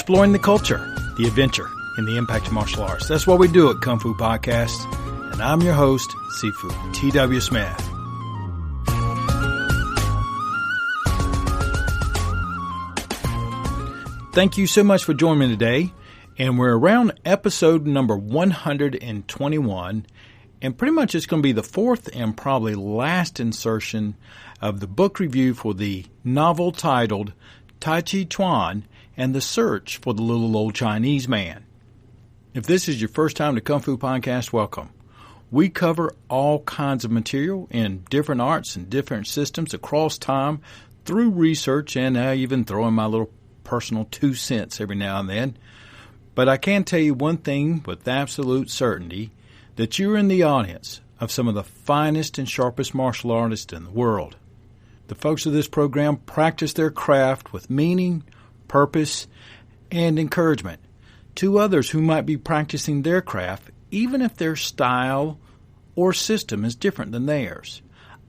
exploring the culture, the adventure, and the impact of martial arts. That's what we do at Kung Fu Podcast. And I'm your host, Sifu T.W. Smith. Thank you so much for joining me today. And we're around episode number 121. And pretty much it's going to be the fourth and probably last insertion of the book review for the novel titled Tai Chi Chuan and the Search for the Little Old Chinese Man. If this is your first time to Kung Fu Podcast, welcome. We cover all kinds of material in different arts and different systems across time through research, and I even throw in my little personal 2 cents every now and then. But I can tell you one thing with absolute certainty, that you're in the audience of some of the finest and sharpest martial artists in the world. The folks of this program practice their craft with meaning, purpose, and encouragement to others who might be practicing their craft, even if their style or system is different than theirs.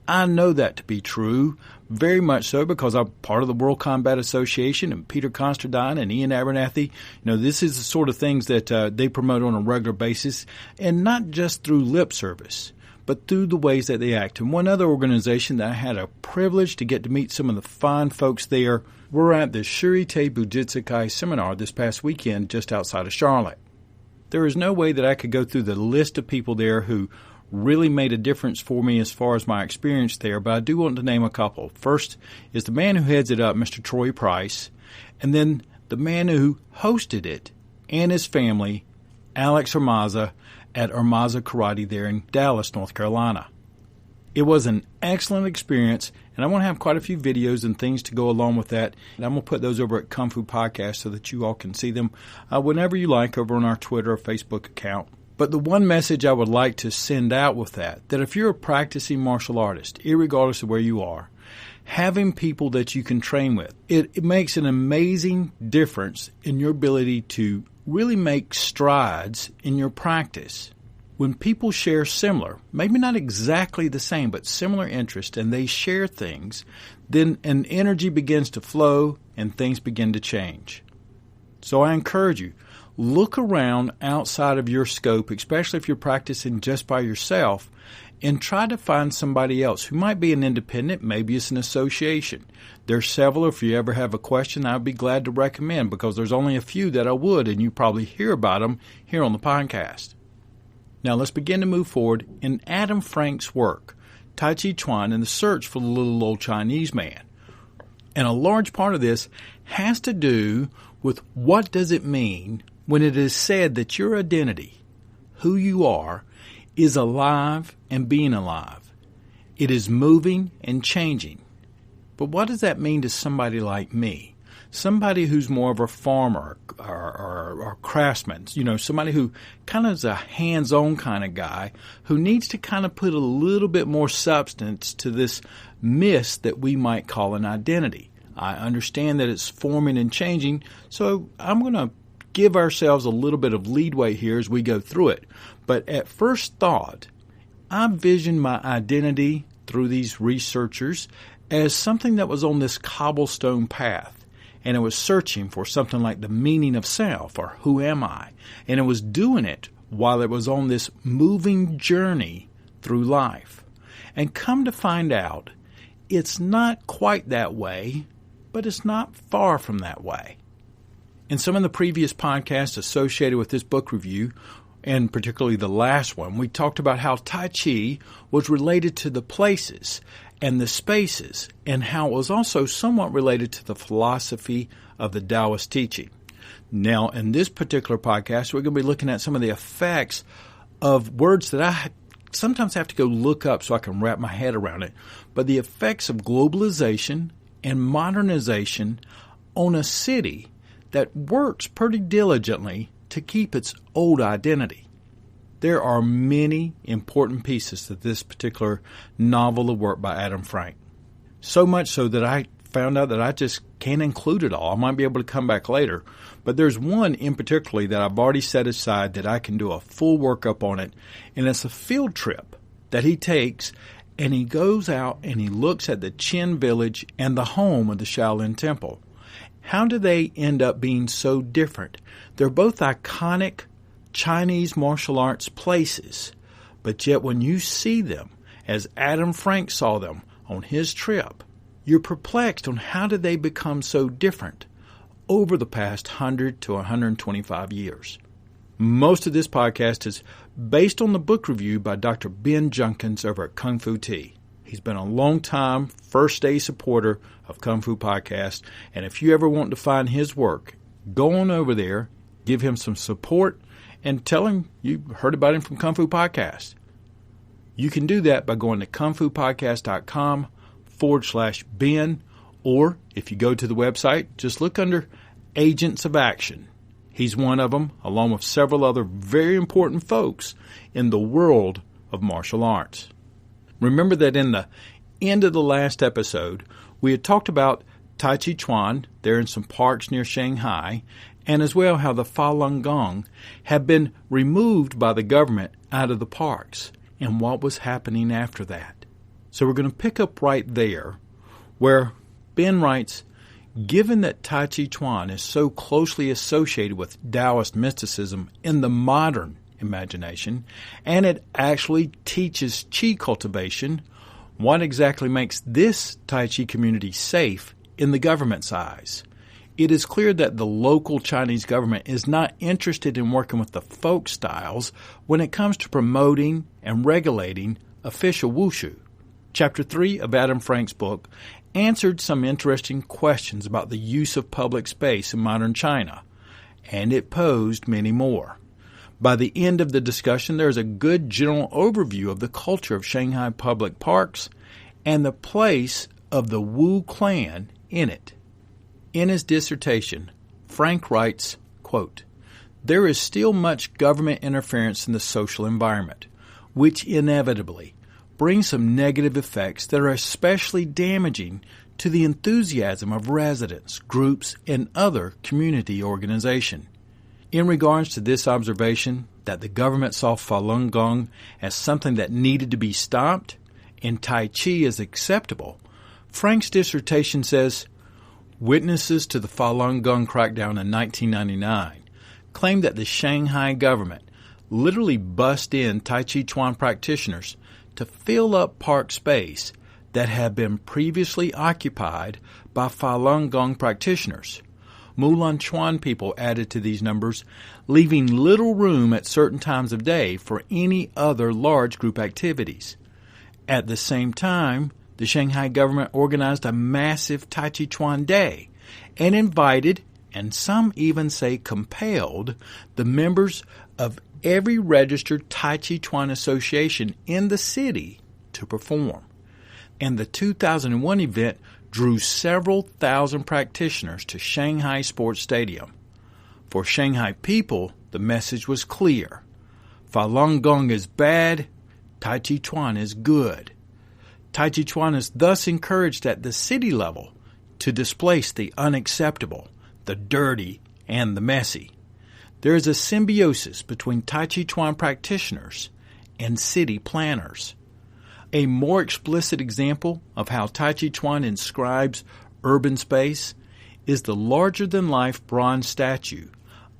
I know that to be true, very much so, because I'm part of the World Combat Association, and Peter Constantine and Ian Abernathy. This is the sort of things that they promote on a regular basis, and not just through lip service, but through the ways that they act. And one other organization that I had a privilege to get to meet some of the fine folks there, we're at the Shurite Bujitsukai seminar this past weekend just outside of Charlotte. There is no way that I could go through the list of people there who really made a difference for me as far as my experience there, but I do want to name a couple. First is the man who heads it up, Mr. Troy Price, and then the man who hosted it and his family, Alex Armaza, at Armaza Karate there in Dallas, North Carolina. It was an excellent experience, and I want to have quite a few videos and things to go along with that, and I'm going to put those over at Kung Fu Podcast so that you all can see them whenever you like over on our Twitter or Facebook account. But the one message I would like to send out with that if you're a practicing martial artist, irregardless of where you are, having people that you can train with, it makes an amazing difference in your ability to really make strides in your practice. When people share similar, maybe not exactly the same, but similar interest, and they share things, then an energy begins to flow and things begin to change. So I encourage you, look around outside of your scope, especially if you're practicing just by yourself, and try to find somebody else who might be an independent, maybe it's an association. There's several. If you ever have a question, I'd be glad to recommend, because there's only a few that I would, and you probably hear about them here on the podcast. Now let's begin to move forward in Adam Frank's work, Tai Chi Chuan and the Search for the Little Old Chinese Man. And a large part of this has to do with what does it mean when it is said that your identity, who you are, is alive and being alive. It is moving and changing. But what does that mean to somebody like me? Somebody who's more of a farmer or craftsman, somebody who kind of is a hands-on kind of guy who needs to kind of put a little bit more substance to this mist that we might call an identity. I understand that it's forming and changing, so I'm going to give ourselves a little bit of leadway here as we go through it. But at first thought, I visioned my identity through these researchers as something that was on this cobblestone path, and it was searching for something like the meaning of self, or who am I? And it was doing it while it was on this moving journey through life. And come to find out, it's not quite that way, but it's not far from that way. In some of the previous podcasts associated with this book review, and particularly the last one, we talked about how Tai Chi was related to the places and the spaces, and how it was also somewhat related to the philosophy of the Taoist teaching. Now, in this particular podcast, we're going to be looking at some of the effects of words that I sometimes have to go look up so I can wrap my head around it, but the effects of globalization and modernization on a city that works pretty diligently to keep its old identity. There are many important pieces to this particular novel of work by Adam Frank. So much so that I found out that I just can't include it all. I might be able to come back later. But there's one in particular that I've already set aside that I can do a full workup on it. And it's a field trip that he takes, and he goes out and he looks at the Qin village and the home of the Shaolin Temple. How do they end up being so different? They're both iconic Chinese martial arts places, but yet when you see them, as Adam Frank saw them on his trip, you're perplexed on how did they become so different over the past 100 to 125 years. Most of this podcast is based on the book review by Dr. Ben Junkins over at Kung Fu Tea. He's been a long-time, first-day supporter of Kung Fu Podcast, and if you ever want to find his work, go on over there, give him some support, and tell him you heard about him from Kung Fu Podcast. You can do that by going to kungfupodcast.com/Ben, or if you go to the website, just look under Agents of Action. He's one of them, along with several other very important folks in the world of martial arts. Remember that in the end of the last episode, we had talked about Tai Chi Chuan there in some parks near Shanghai, and as well how the Falun Gong had been removed by the government out of the parks, and what was happening after that. So we're going to pick up right there where Ben writes, given that Tai Chi Chuan is so closely associated with Taoist mysticism in the modern imagination, and it actually teaches Qi cultivation, what exactly makes this Tai Chi community safe in the government's eyes? It is clear that the local Chinese government is not interested in working with the folk styles when it comes to promoting and regulating official wushu. Chapter 3 of Adam Frank's book answered some interesting questions about the use of public space in modern China, and it posed many more. By the end of the discussion, there is a good general overview of the culture of Shanghai public parks and the place of the Wu clan in it. In his dissertation, Frank writes, quote, there is still much government interference in the social environment, which inevitably brings some negative effects that are especially damaging to the enthusiasm of residents, groups, and other community organizations. In regards to this observation that the government saw Falun Gong as something that needed to be stopped and Tai Chi as acceptable, Frank's dissertation says, witnesses to the Falun Gong crackdown in 1999 claimed that the Shanghai government literally bussed in Tai Chi Chuan practitioners to fill up park space that had been previously occupied by Falun Gong practitioners. Mulan Chuan people added to these numbers, leaving little room at certain times of day for any other large group activities. At the same time, the Shanghai government organized a massive Tai Chi Chuan Day and invited, and some even say compelled, the members of every registered Tai Chi Chuan association in the city to perform. And the 2001 event drew several thousand practitioners to Shanghai Sports Stadium. For Shanghai people, the message was clear. Falun Gong is bad, Tai Chi Chuan is good. Tai Chi Chuan is thus encouraged at the city level to displace the unacceptable, the dirty, and the messy. There is a symbiosis between Tai Chi Chuan practitioners and city planners. A more explicit example of how Tai Chi Chuan inscribes urban space is the larger-than-life bronze statue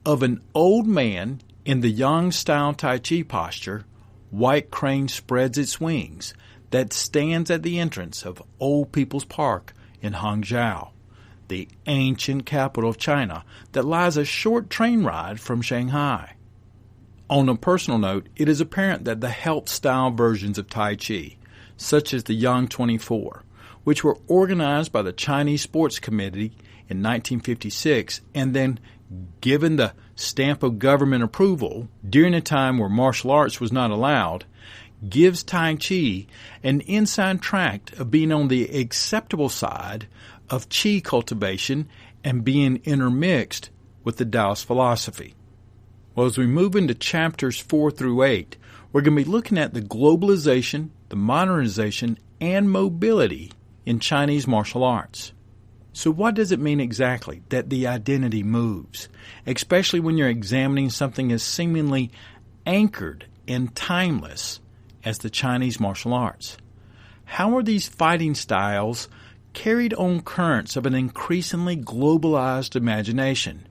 of an old man in the Yang-style Tai Chi posture, white crane spreads its wings, that stands at the entrance of Old People's Park in Hangzhou, the ancient capital of China that lies a short train ride from Shanghai. On a personal note, it is apparent that the health-style versions of Tai Chi, such as the Yang Pt4, which were organized by the Chinese Sports Committee in 1956 and then given the stamp of government approval during a time where martial arts was not allowed, gives Tai Chi an inside track of being on the acceptable side of Qi cultivation and being intermixed with the Taoist philosophy. Well, as we move into chapters 4 through 8, we're going to be looking at the globalization, the modernization, and mobility in Chinese martial arts. So what does it mean exactly that the identity moves, especially when you're examining something as seemingly anchored and timeless as the Chinese martial arts? How are these fighting styles carried on currents of an increasingly globalized imagination,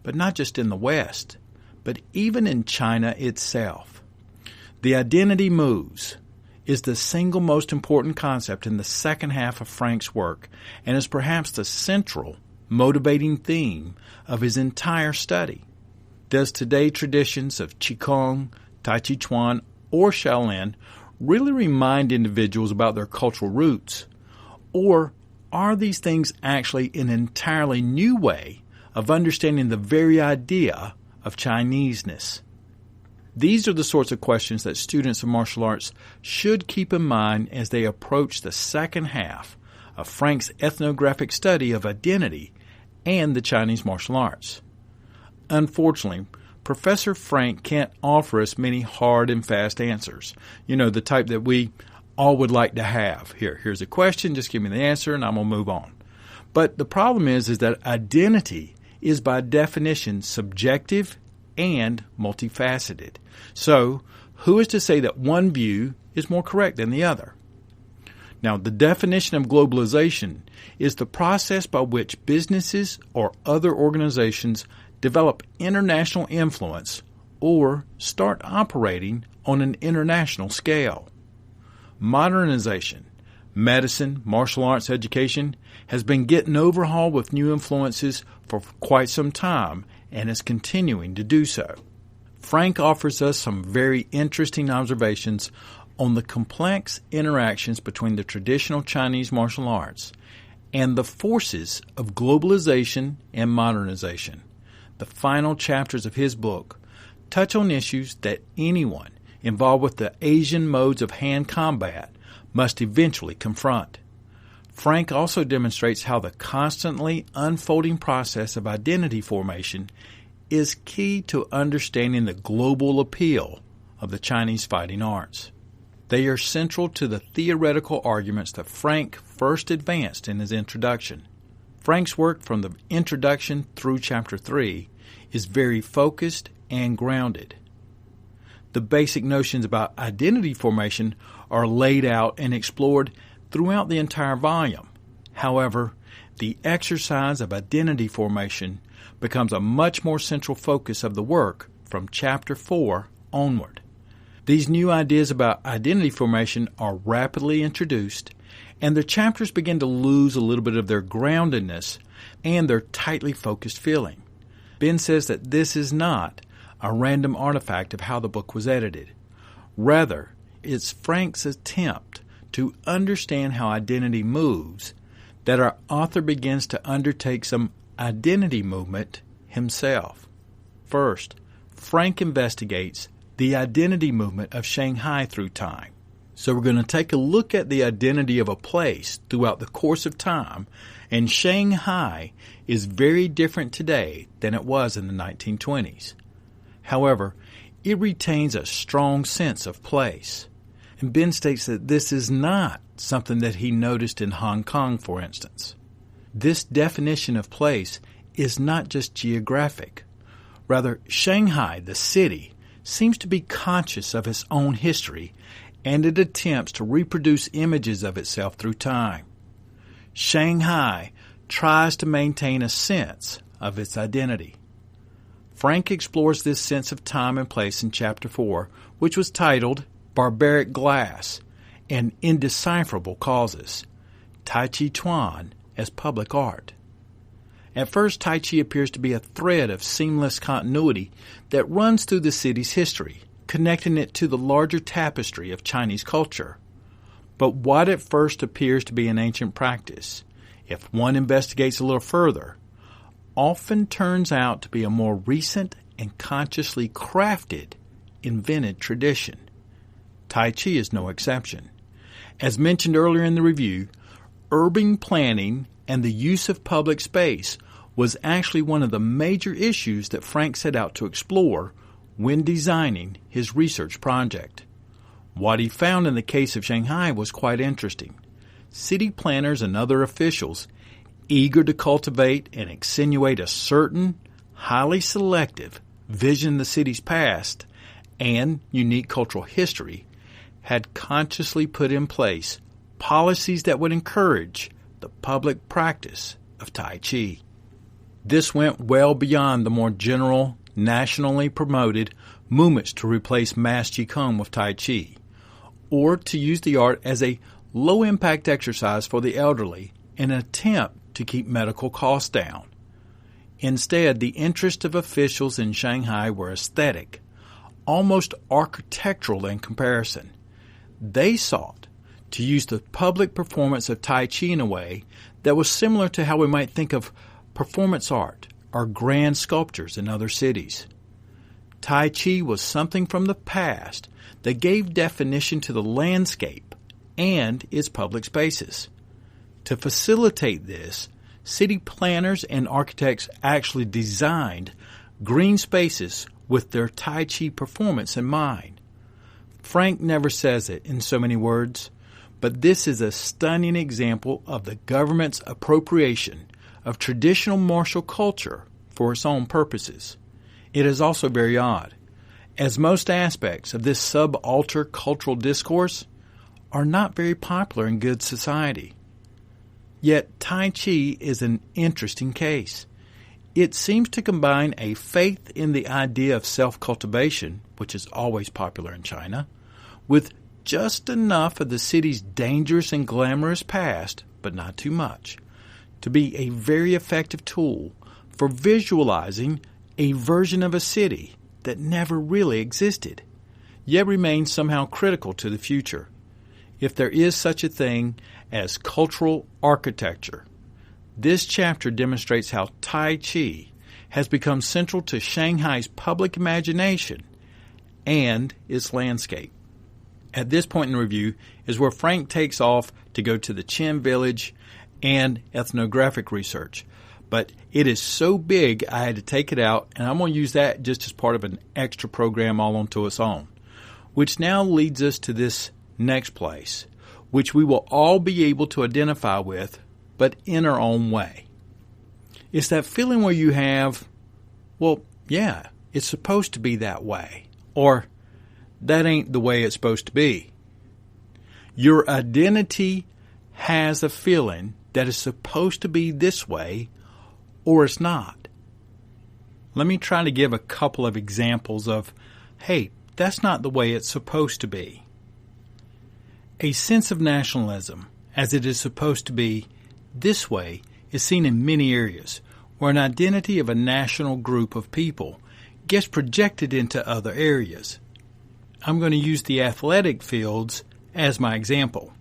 but not just in the West, but even in China itself. The identity moves is the single most important concept in the second half of Frank's work and is perhaps the central, motivating theme of his entire study. Does today's traditions of Qigong, Tai Chi Chuan, or Shaolin really remind individuals about their cultural roots? Or are these things actually an entirely new way of understanding the very idea of Chineseness? These are the sorts of questions that students of martial arts should keep in mind as they approach the second half of Frank's ethnographic study of identity and the Chinese martial arts. Unfortunately, Professor Frank can't offer us many hard and fast answers. You know, the type that we all would like to have. Here's a question, just give me the answer and I'm going to move on. But the problem is that identity is by definition subjective and multifaceted. So, who is to say that one view is more correct than the other? Now, the definition of globalization is the process by which businesses or other organizations develop international influence or start operating on an international scale. Modernization, medicine, martial arts education has been getting overhauled with new influences for quite some time and is continuing to do so. Frank offers us some very interesting observations on the complex interactions between the traditional Chinese martial arts and the forces of globalization and modernization. The final chapters of his book touch on issues that anyone involved with the Asian modes of hand combat must eventually confront. Frank also demonstrates how the constantly unfolding process of identity formation is key to understanding the global appeal of the Chinese fighting arts. They are central to the theoretical arguments that Frank first advanced in his introduction. Frank's work from the introduction through Chapter 3 is very focused and grounded. The basic notions about identity formation are laid out and explored throughout the entire volume. However, the exercise of identity formation becomes a much more central focus of the work from Chapter 4 onward. These new ideas about identity formation are rapidly introduced, and the chapters begin to lose a little bit of their groundedness and their tightly focused feeling. Ben says that this is not a random artifact of how the book was edited. Rather, it's Frank's attempt to understand how identity moves that our author begins to undertake some identity movement himself. First, Frank investigates the identity movement of Shanghai through time. So we're going to take a look at the identity of a place throughout the course of time, and Shanghai is very different today than it was in the 1920s. However, it retains a strong sense of place. And Ben states that this is not something that he noticed in Hong Kong, for instance. This definition of place is not just geographic. Rather, Shanghai, the city, seems to be conscious of its own history, and it attempts to reproduce images of itself through time. Shanghai tries to maintain a sense of its identity. Frank explores this sense of time and place in Chapter 4, which was titled Barbaric Glass and Indecipherable Causes, Tai Chi Chuan as Public Art. At first, Tai Chi appears to be a thread of seamless continuity that runs through the city's history, connecting it to the larger tapestry of Chinese culture. But what at first appears to be an ancient practice, if one investigates a little further, often turns out to be a more recent and consciously crafted, invented tradition. Tai Chi is no exception. As mentioned earlier in the review, urban planning and the use of public space was actually one of the major issues that Frank set out to explore when designing his research project. What he found in the case of Shanghai was quite interesting. City planners and other officials, eager to cultivate and accentuate a certain, highly selective vision of the city's past and unique cultural history, had consciously put in place policies that would encourage the public practice of Tai Chi. This went well beyond the more general, nationally promoted movements to replace mass Qigong with Tai Chi, or to use the art as a low-impact exercise for the elderly in an attempt to keep medical costs down. Instead, the interests of officials in Shanghai were aesthetic, almost architectural in comparison. They sought to use the public performance of Tai Chi in a way that was similar to how we might think of performance art or grand sculptures in other cities. Tai Chi was something from the past that gave definition to the landscape and its public spaces. To facilitate this, city planners and architects actually designed green spaces with their Tai Chi performance in mind. Frank never says it in so many words, but this is a stunning example of the government's appropriation of traditional martial culture for its own purposes. It is also very odd, as most aspects of this subaltern cultural discourse are not very popular in good society. Yet Tai Chi is an interesting case. It seems to combine a faith in the idea of self-cultivation, which is always popular in China, with just enough of the city's dangerous and glamorous past, but not too much, to be a very effective tool for visualizing a version of a city that never really existed, yet remains somehow critical to the future. If there is such a thing as cultural architecture, this chapter demonstrates how Tai Chi has become central to Shanghai's public imagination and its landscape. At this point in the review is where Frank takes off to go to the Chen village and ethnographic research. But it is so big I had to take it out, and I'm going to use that just as part of an extra program all onto its own. Which now leads us to this next place, which we will all be able to identify with, but in our own way. It's that feeling where you have, well, yeah, it's supposed to be that way, or that ain't the way it's supposed to be. Your identity has a feeling that it's supposed to be this way, or it's not. Let me try to give a couple of examples of, hey, that's not the way it's supposed to be. A sense of nationalism, as it is supposed to be this way, is seen in many areas, where an identity of a national group of people gets projected into other areas. I'm going to use the athletic fields as my example.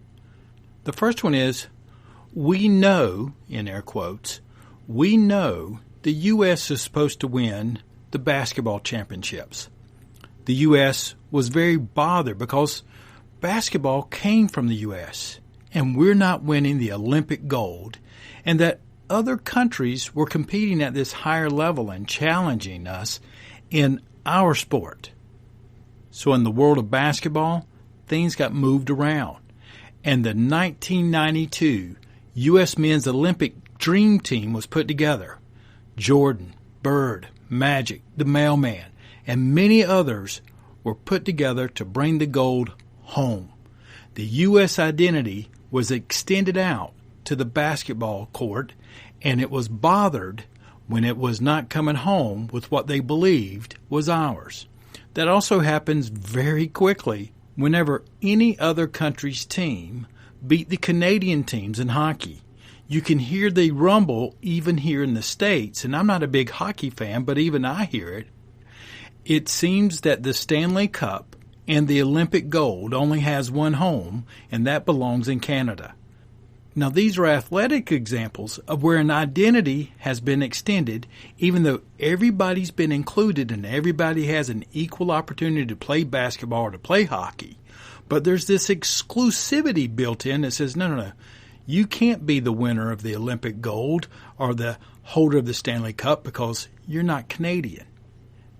The first one is, we know, in air quotes, we know the U.S. is supposed to win the basketball championships. The U.S. was very bothered because basketball came from the U.S., and we're not winning the Olympic gold, and that other countries were competing at this higher level and challenging us in our sport. So in the world of basketball, things got moved around, and the 1992 U.S. Men's Olympic Dream Team was put together. Jordan, Bird, Magic, the Mailman, and many others were put together to bring the gold home. The U.S. identity was extended out to the basketball court, and it was bothered when it was not coming home with what they believed was ours. That also happens very quickly whenever any other country's team beat the Canadian teams in hockey. You can hear the rumble even here in the States, and I'm not a big hockey fan, but even I hear it. It seems that the Stanley Cup and the Olympic gold only has one home, and that belongs in Canada. Now, these are athletic examples of where an identity has been extended, even though everybody's been included and everybody has an equal opportunity to play basketball or to play hockey. But there's this exclusivity built in that says, no, you can't be the winner of the Olympic gold or the holder of the Stanley Cup because you're not Canadian.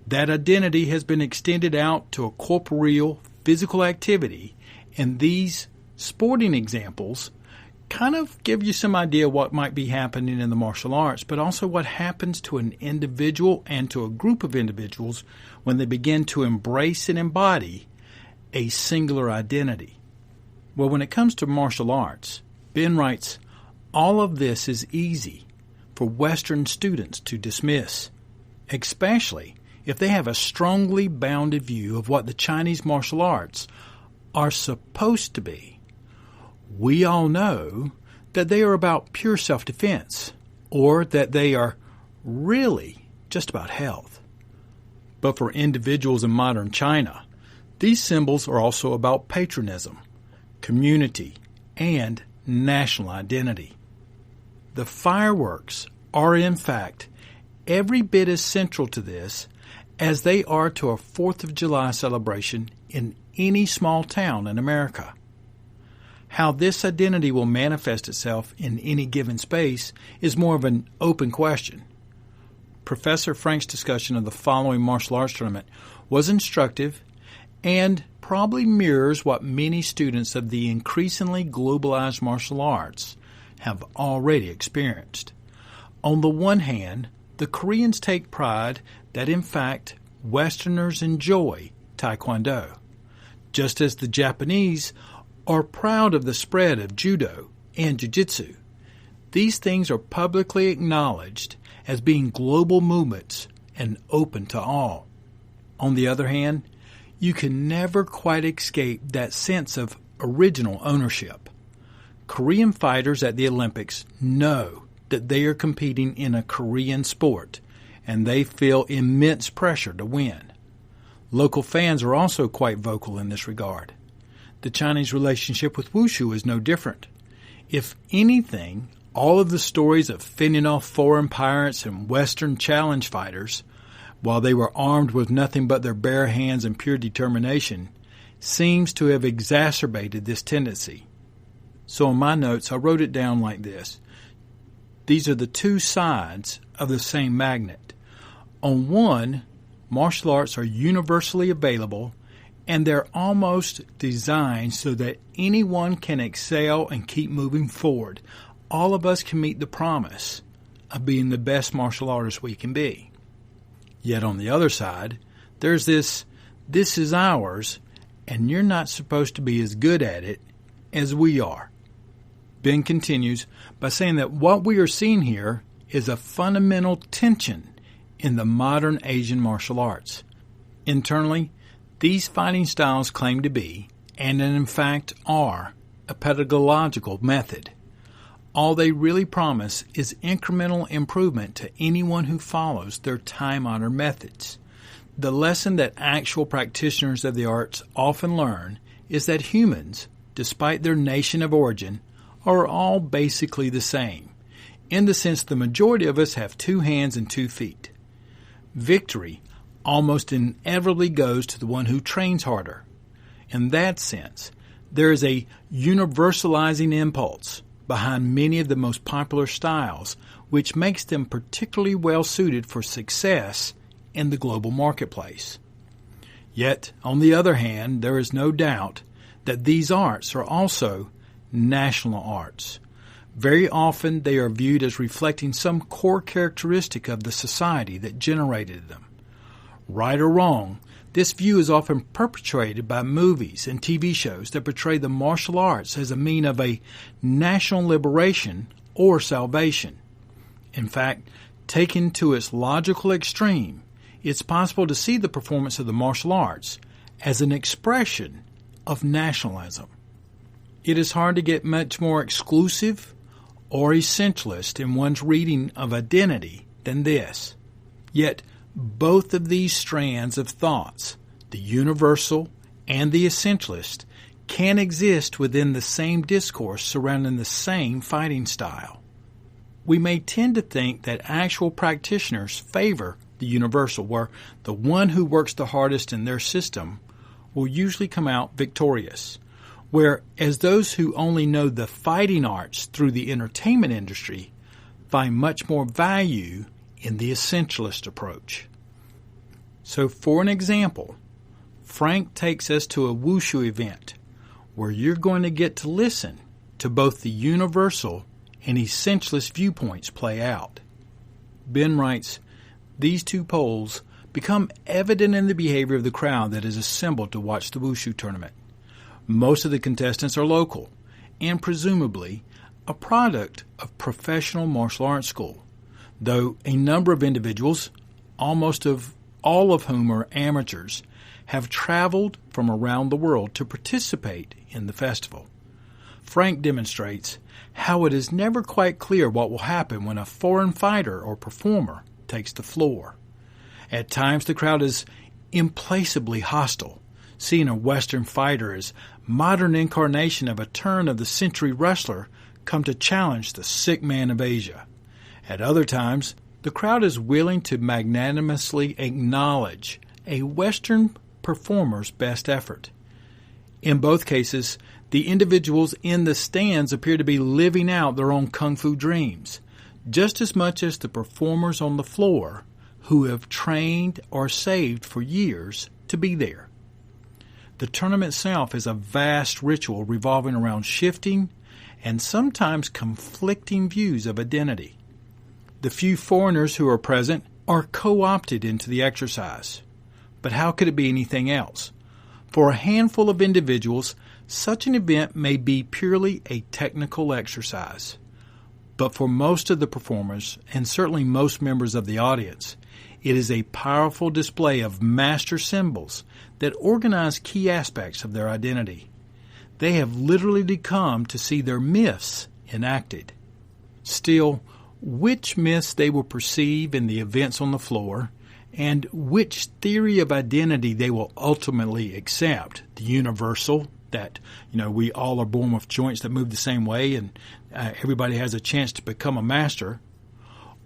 That identity has been extended out to a corporeal physical activity, and these sporting examples kind of give you some idea what might be happening in the martial arts, but also what happens to an individual and to a group of individuals when they begin to embrace and embody a singular identity. Well, when it comes to martial arts, Ben writes, All of this is easy for Western students to dismiss, especially if they have a strongly bounded view of what the Chinese martial arts are supposed to be. We all know that they are about pure self-defense, or that they are really just about health. But for individuals in modern China, these symbols are also about patriotism, community, and national identity. The fireworks are, in fact, every bit as central to this as they are to a 4th of July celebration in any small town in America. How this identity will manifest itself in any given space is more of an open question. Professor Frank's discussion of the following martial arts tournament was instructive and probably mirrors what many students of the increasingly globalized martial arts have already experienced. On the one hand, the Koreans take pride that in fact Westerners enjoy Taekwondo, just as the Japanese are proud of the spread of Judo and Jiu-Jitsu. These things are publicly acknowledged as being global movements and open to all. On the other hand, you can never quite escape that sense of original ownership. Korean fighters at the Olympics know that they are competing in a Korean sport, and they feel immense pressure to win. Local fans are also quite vocal in this regard. The Chinese relationship with Wushu is no different. If anything, all of the stories of fending off foreign pirates and Western challenge fighters, while they were armed with nothing but their bare hands and pure determination, seems to have exacerbated this tendency. So in my notes, I wrote it down like this. These are the two sides of the same magnet. On one, martial arts are universally available, and they're almost designed so that anyone can excel and keep moving forward. All of us can meet the promise of being the best martial artist we can be. Yet on the other side, there's this is ours, and you're not supposed to be as good at it as we are. Ben continues by saying that what we are seeing here is a fundamental tension in the modern Asian martial arts. Internally, these fighting styles claim to be, and in fact are, a pedagogical method. All they really promise is incremental improvement to anyone who follows their time-honored methods. The lesson that actual practitioners of the arts often learn is that humans, despite their nation of origin, are all basically the same, in the sense the majority of us have 2 hands and 2 feet. Victory almost inevitably goes to the one who trains harder. In that sense, there is a universalizing impulse behind many of the most popular styles, which makes them particularly well suited for success in the global marketplace. Yet, on the other hand, there is no doubt that these arts are also national arts. Very often they are viewed as reflecting some core characteristic of the society that generated them. Right or wrong, this view is often perpetuated by movies and TV shows that portray the martial arts as a means of a national liberation or salvation. In fact, taken to its logical extreme, it's possible to see the performance of the martial arts as an expression of nationalism. It is hard to get much more exclusive or essentialist in one's reading of identity than this. Yet, both of these strands of thoughts, the universal and the essentialist, can exist within the same discourse surrounding the same fighting style. We may tend to think that actual practitioners favor the universal, where the one who works the hardest in their system will usually come out victorious, whereas those who only know the fighting arts through the entertainment industry find much more value in the essentialist approach. So for an example, Frank takes us to a Wushu event where you're going to get to listen to both the universal and essentialist viewpoints play out. Ben writes, these two poles become evident in the behavior of the crowd that is assembled to watch the Wushu tournament. Most of the contestants are local, and presumably a product of professional martial arts school, though a number of individuals, almost of all of whom are amateurs, have traveled from around the world to participate in the festival. Frank demonstrates how it is never quite clear what will happen when a foreign fighter or performer takes the floor. At times the crowd is implacably hostile, seeing a Western fighter as modern incarnation of a turn-of-the-century wrestler come to challenge the sick man of Asia. At other times, the crowd is willing to magnanimously acknowledge a Western performer's best effort. In both cases, the individuals in the stands appear to be living out their own kung fu dreams, just as much as the performers on the floor who have trained or saved for years to be there. The tournament itself is a vast ritual revolving around shifting and sometimes conflicting views of identity. The few foreigners who are present are co-opted into the exercise. But how could it be anything else? For a handful of individuals, such an event may be purely a technical exercise. But for most of the performers, and certainly most members of the audience, it is a powerful display of master symbols that organize key aspects of their identity. They have literally come to see their myths enacted. Still, which myths they will perceive in the events on the floor, and which theory of identity they will ultimately accept, the universal, that we all are born with joints that move the same way and everybody has a chance to become a master,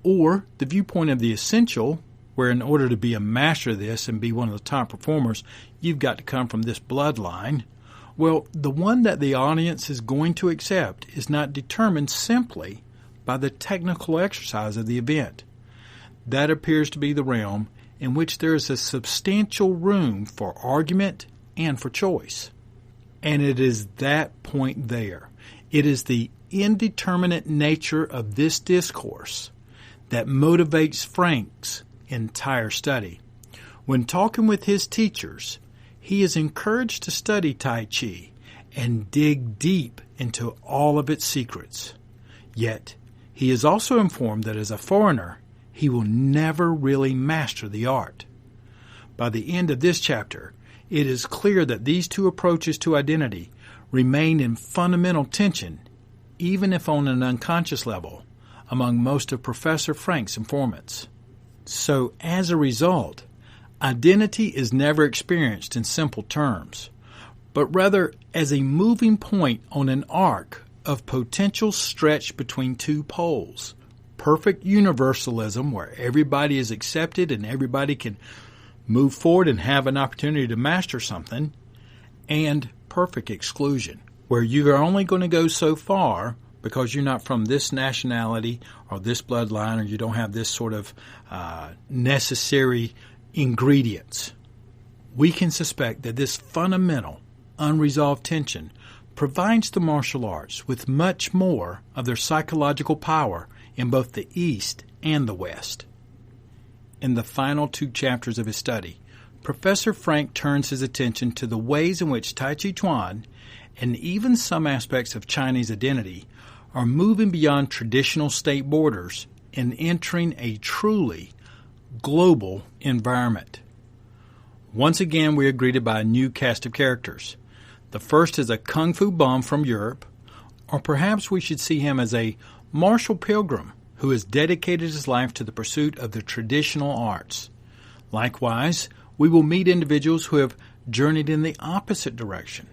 or the viewpoint of the essential, where in order to be a master of this and be one of the top performers, you've got to come from this bloodline. Well, the one that the audience is going to accept is not determined simply by the technical exercise of the event. That appears to be the realm in which there is a substantial room for argument and for choice. And it is that point there. It is the indeterminate nature of this discourse that motivates Frank's entire study. When talking with his teachers, he is encouraged to study Tai Chi and dig deep into all of its secrets. Yet, he is also informed that as a foreigner, he will never really master the art. By the end of this chapter, it is clear that these two approaches to identity remain in fundamental tension, even if on an unconscious level, among most of Professor Frank's informants. So, as a result, identity is never experienced in simple terms, but rather as a moving point on an arc of potential stretch between two poles. Perfect universalism, where everybody is accepted and everybody can move forward and have an opportunity to master something, and perfect exclusion, where you are only going to go so far because you're not from this nationality or this bloodline, or you don't have this sort of necessary ingredients. We can suspect that this fundamental, unresolved tension provides the martial arts with much more of their psychological power in both the East and the West. In the final two chapters of his study, Professor Frank turns his attention to the ways in which Tai Chi Chuan, and even some aspects of Chinese identity, are moving beyond traditional state borders and entering a truly global environment. Once again, we are greeted by a new cast of characters. The first is a kung fu bum from Europe, or perhaps we should see him as a martial pilgrim who has dedicated his life to the pursuit of the traditional arts. Likewise, we will meet individuals who have journeyed in the opposite direction.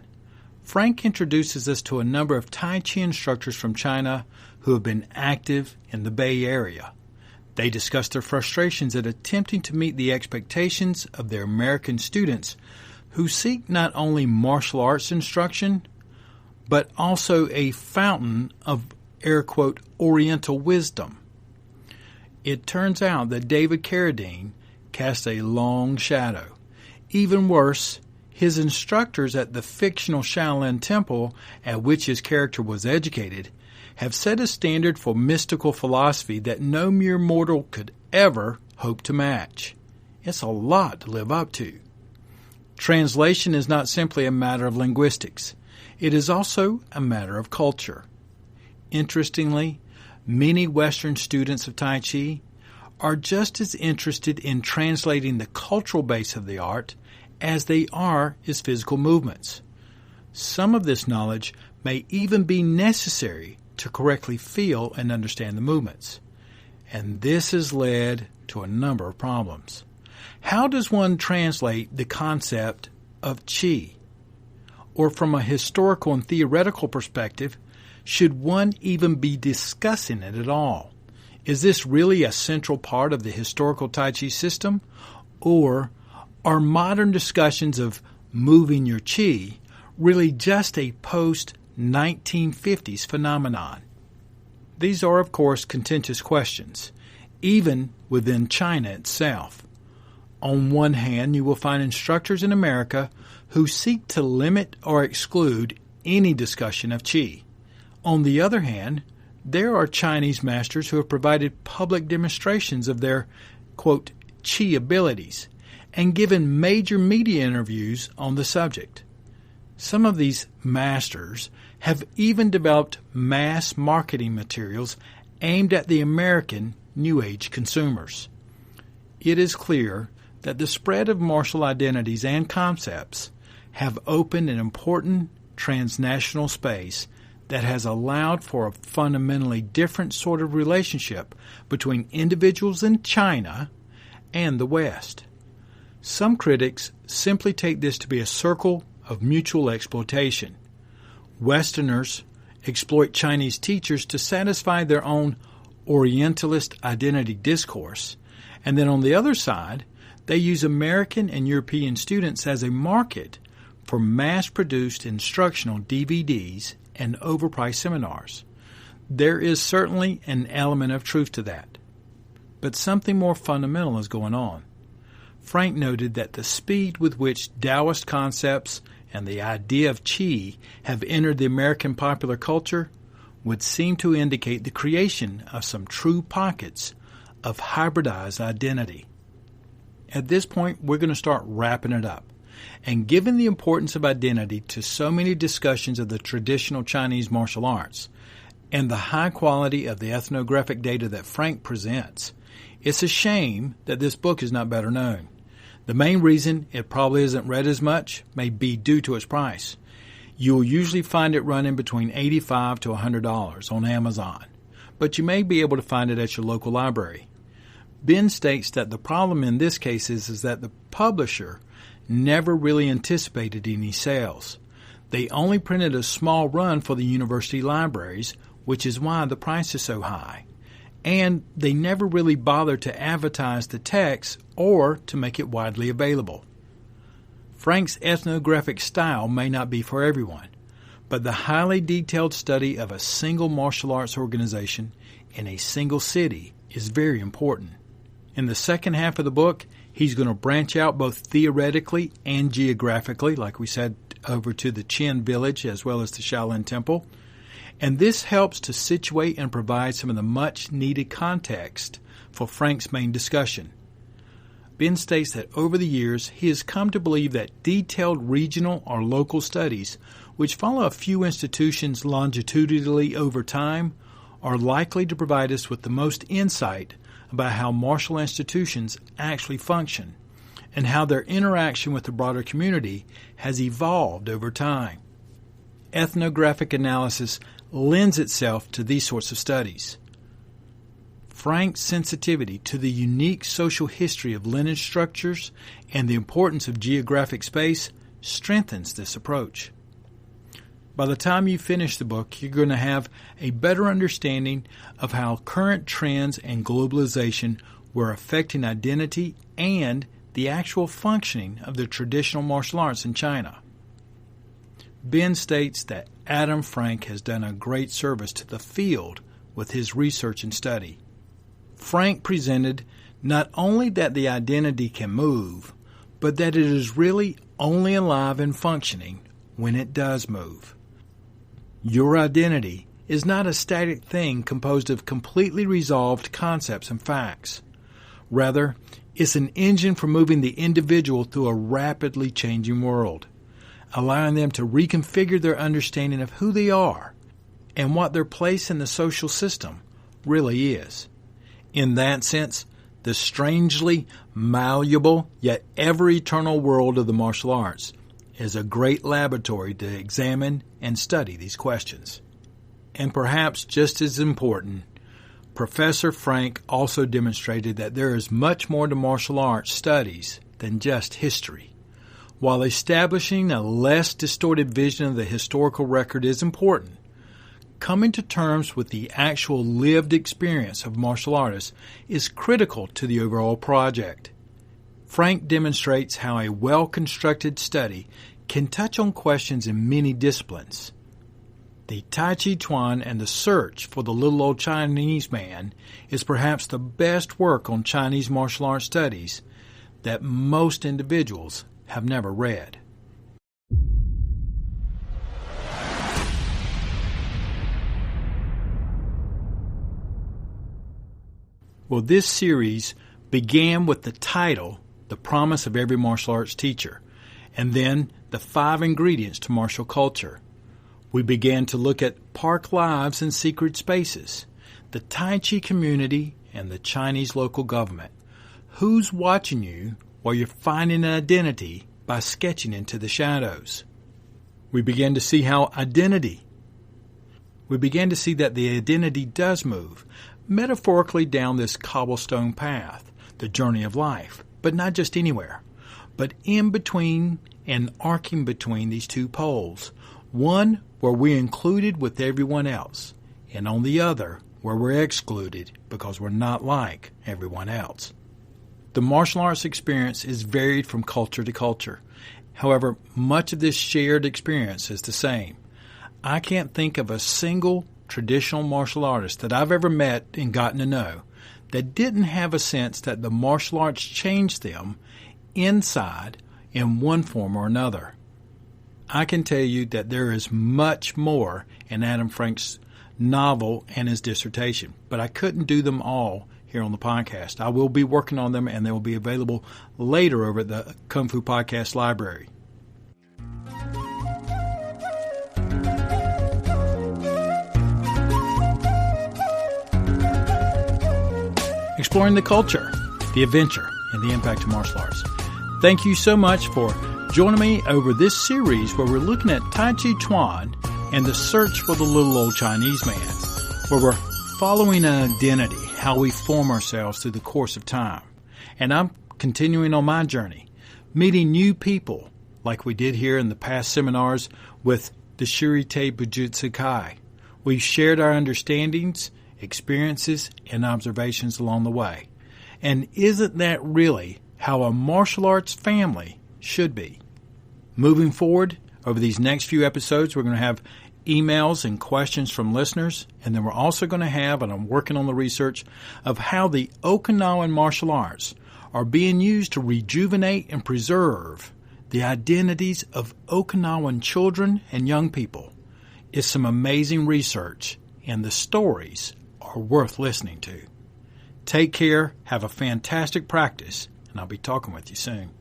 Frank introduces us to a number of Tai Chi instructors from China who have been active in the Bay Area. They discuss their frustrations at attempting to meet the expectations of their American students who seek not only martial arts instruction, but also a fountain of, air quote, Oriental wisdom. It turns out that David Carradine cast a long shadow. Even worse, his instructors at the fictional Shaolin Temple at which his character was educated have set a standard for mystical philosophy that no mere mortal could ever hope to match. It's a lot to live up to. Translation is not simply a matter of linguistics. It is also a matter of culture. Interestingly, many Western students of Tai Chi are just as interested in translating the cultural base of the art as they are its physical movements. Some of this knowledge may even be necessary to correctly feel and understand the movements. And this has led to a number of problems. How does one translate the concept of Qi? Or from a historical and theoretical perspective, should one even be discussing it at all? Is this really a central part of the historical Tai Chi system? Or are modern discussions of moving your Qi really just a post-1950s phenomenon? These are, of course, contentious questions, even within China itself. On one hand, you will find instructors in America who seek to limit or exclude any discussion of Qi. On the other hand, there are Chinese masters who have provided public demonstrations of their, quote, Qi abilities and given major media interviews on the subject. Some of these masters have even developed mass marketing materials aimed at the American New Age consumers. It is clear that the spread of martial identities and concepts have opened an important transnational space that has allowed for a fundamentally different sort of relationship between individuals in China and the West. Some critics simply take this to be a circle of mutual exploitation. Westerners exploit Chinese teachers to satisfy their own Orientalist identity discourse, and then on the other side, they use American and European students as a market for mass-produced instructional DVDs and overpriced seminars. There is certainly an element of truth to that. But something more fundamental is going on. Frank noted that the speed with which Taoist concepts and the idea of Qi have entered the American popular culture would seem to indicate the creation of some true pockets of hybridized identity. At this point, we're going to start wrapping it up. And given the importance of identity to so many discussions of the traditional Chinese martial arts and the high quality of the ethnographic data that Frank presents, it's a shame that this book is not better known. The main reason it probably isn't read as much may be due to its price. You'll usually find it running between $85 to $100 on Amazon, but you may be able to find it at your local library. Ben states that the problem in this case is that the publisher never really anticipated any sales. They only printed a small run for the university libraries, which is why the price is so high. And they never really bothered to advertise the text or to make it widely available. Frank's ethnographic style may not be for everyone, but the highly detailed study of a single martial arts organization in a single city is very important. In the second half of the book, he's going to branch out both theoretically and geographically, like we said, over to the Qian village as well as the Shaolin Temple. And this helps to situate and provide some of the much-needed context for Frank's main discussion. Ben states that over the years, he has come to believe that detailed regional or local studies, which follow a few institutions longitudinally over time, are likely to provide us with the most insight about how martial institutions actually function and how their interaction with the broader community has evolved over time. Ethnographic analysis lends itself to these sorts of studies. Frank's sensitivity to the unique social history of lineage structures and the importance of geographic space strengthens this approach. By the time you finish the book, you're going to have a better understanding of how current trends and globalization were affecting identity and the actual functioning of the traditional martial arts in China. Ben states that Adam Frank has done a great service to the field with his research and study. Frank presented not only that the identity can move, but that it is really only alive and functioning when it does move. Your identity is not a static thing composed of completely resolved concepts and facts. Rather, it's an engine for moving the individual through a rapidly changing world, allowing them to reconfigure their understanding of who they are and what their place in the social system really is. In that sense, the strangely malleable yet ever-eternal world of the martial arts is a great laboratory to examine and study these questions. And perhaps just as important, Professor Frank also demonstrated that there is much more to martial arts studies than just history. While establishing a less distorted vision of the historical record is important, coming to terms with the actual lived experience of martial artists is critical to the overall project. Frank demonstrates how a well-constructed study can touch on questions in many disciplines. The Tai Chi Chuan and the Search for the Little Old Chinese Man is perhaps the best work on Chinese martial arts studies that most individuals have never read. Well, this series began with the title, The Promise of Every Martial Arts Teacher, and then the 5 ingredients to martial culture. We began to look at park lives and secret spaces, the Tai Chi community, and the Chinese local government. Who's watching you while you're finding an identity by sketching into the shadows? We began to see that the identity does move, metaphorically down this cobblestone path, the journey of life, but not just anywhere, but in between and arcing between these two poles, one where we're included with everyone else, and on the other where we're excluded because we're not like everyone else. The martial arts experience is varied from culture to culture. However, much of this shared experience is the same. I can't think of a single traditional martial artist that I've ever met and gotten to know that didn't have a sense that the martial arts changed them inside in one form or another. I can tell you that there is much more in Adam Frank's novel and his dissertation, but I couldn't do them all here on the podcast. I will be working on them, and they will be available later over at the Kung Fu Podcast Library. Exploring the culture, the adventure, and the impact of martial arts. Thank you so much for joining me over this series where we're looking at Tai Chi Chuan and the search for the little old Chinese man, where we're following an identity, how we form ourselves through the course of time. And I'm continuing on my journey, meeting new people like we did here in the past seminars with the Shirite Bujutsu Kai. We've shared our understandings, experiences, and observations along the way. And isn't that really how a martial arts family should be? Moving forward, over these next few episodes, we're going to have emails and questions from listeners, and then we're also going to have, and I'm working on the research, of how the Okinawan martial arts are being used to rejuvenate and preserve the identities of Okinawan children and young people. It's some amazing research, and the stories are worth listening to. Take care, have a fantastic practice, and I'll be talking with you soon.